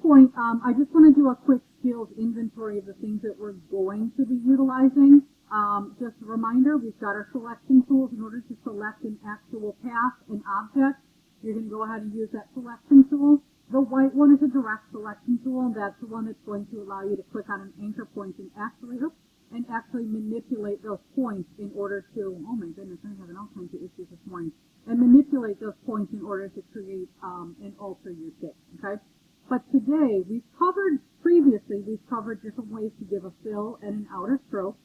point, I just want to do a quick skills inventory of the things that we're going to be utilizing. Just a reminder, we've got our selection tools. In order to select an actual path, an object, you're going to go ahead and use that selection tool. The white one is a direct selection tool, and that's the one that's going to allow you to click on an anchor point and actually manipulate those points in order to, oh my goodness, I'm having all kinds of issues this morning, and manipulate those points in order to create and alter your shape, okay? But today, previously we've covered different ways to give a fill and an outer stroke.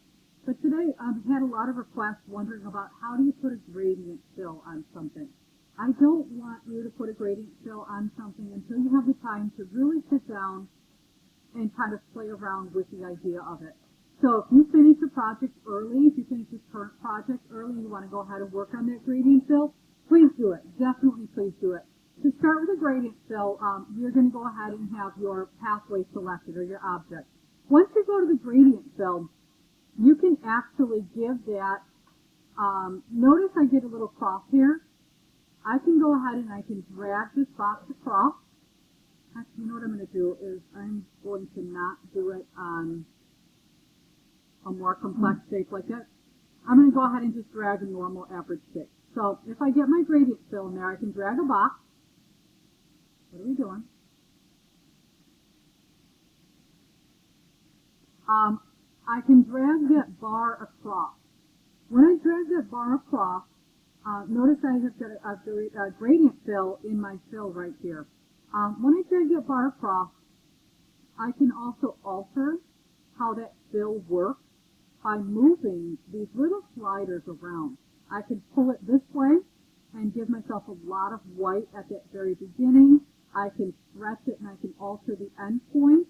But today I've had a lot of requests wondering about how do you put a gradient fill on something. I don't want you to put a gradient fill on something until you have the time to really sit down and kind of play around with the idea of it. So if you finish your project early, if you finish this current project early, you want to go ahead and work on that gradient fill, please do it. Definitely please do it. To start with a gradient fill, you're going to go ahead and have your pathway selected or your object. Once you go to the gradient fill, you can actually give that, notice I did a little cross here. I can go ahead and I can drag this box across. Actually, you know what I'm going to do is I'm going to not do it on a more complex shape like that. I'm going to go ahead and just drag a normal average shape. So if I get my gradient fill in there, I can drag a box. What are we doing? I can drag that bar across. When I drag that bar across, notice I have got a gradient fill in my fill right here. When I drag that bar across, I can also alter how that fill works by moving these little sliders around. I can pull it this way and give myself a lot of white at that very beginning. I can stretch it and I can alter the end point,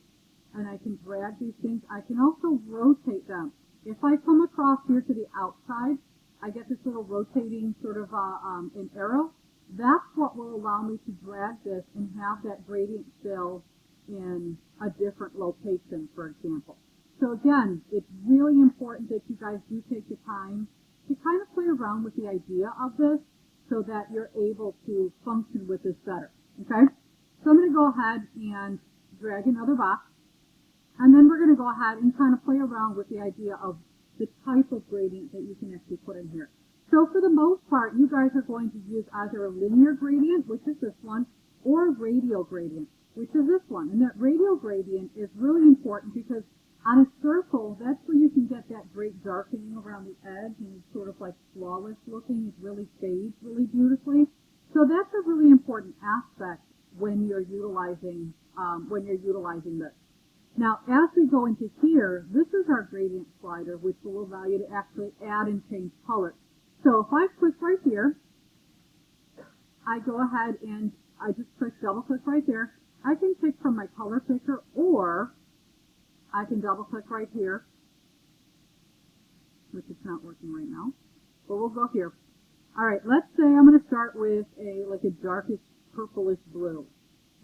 and I can drag these things. I can also rotate them. If I come across here to the outside, I get this little rotating sort of an arrow. That's what will allow me to drag this and have that gradient fill in a different location, for example. So again, it's really important that you guys do take the time to kind of play around with the idea of this so that you're able to function with this better, okay? So I'm going to go ahead and drag another box, and then we're going to go ahead and kind of play around with the idea of the type of gradient that you can actually put in here. So for the most part, you guys are going to use either a linear gradient, which is this one, or a radial gradient, which is this one. And that radial gradient is really important because on a circle, that's where you can get that great darkening around the edge, and it's sort of like flawless looking. It really fades really beautifully. So that's a really important aspect when you're utilizing this. Now, as we go into here, this is our gradient slider, which will allow you to actually add and change colors. So if I click right here, I go ahead and I just double click right there. I can pick from my color picker, or I can double click right here, which is not working right now, but we'll go here. All right, let's say I'm going to start with like a darkish purplish blue.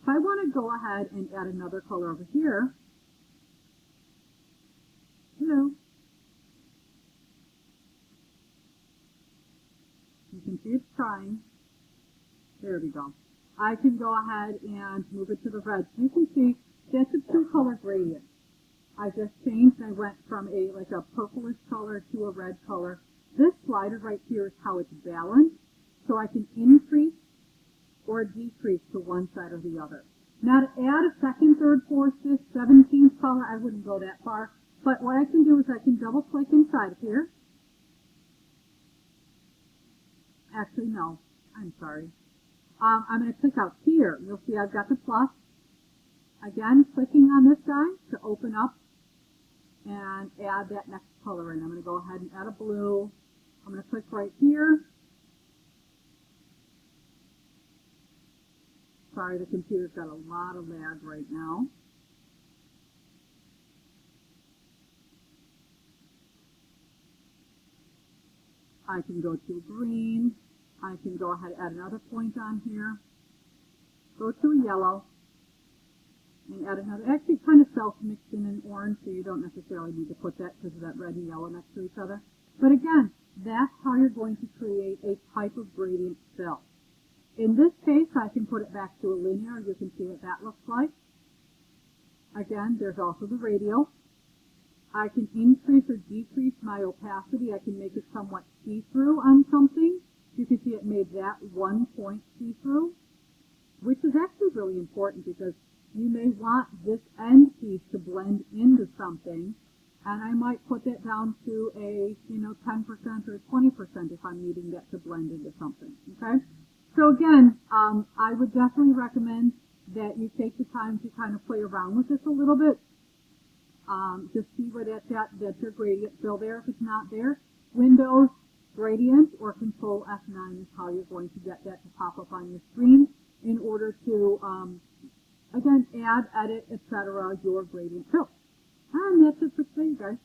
If I want to go ahead and add another color over here, you can see it's trying. There we go. I can go ahead and move it to the red. You can see that's a two-color gradient. I just changed. I went from like a purplish color to a red color. This slider right here is how it's balanced, so I can increase or decrease to one side or the other. Now to add a second, third, fourth, fifth, 17th color, I wouldn't go that far. But what I can do is I can double click inside here. Actually, no, I'm sorry. I'm going to click out here. You'll see I've got the plus. Again, clicking on this guy to open up and add that next color in. I'm going to go ahead and add a blue. I'm going to click right here. Sorry, the computer's got a lot of lag right now. I can go to green. I can go ahead and add another point on here. Go to a yellow and add another. Actually, kind of self-mixed in an orange, so you don't necessarily need to put that because of that red and yellow next to each other. But again, that's how you're going to create a type of gradient fill. In this case, I can put it back to a linear. You can see what that looks like. Again, there's also the radial. I can increase or decrease my opacity. I can make it somewhat see-through on something. You can see it made that one point see-through, which is actually really important because you may want this end piece to blend into something, and I might put that down to a 10% or 20% if I'm needing that to blend into something. Okay, so again, I would definitely recommend that you take the time to kind of play around with this a little bit. Just see where that's your gradient fill there. If it's not there, Windows Gradient or Control F9 is how you're going to get that to pop up on your screen in order to, again, add, edit, etc. your gradient fill. And that's it for today, guys.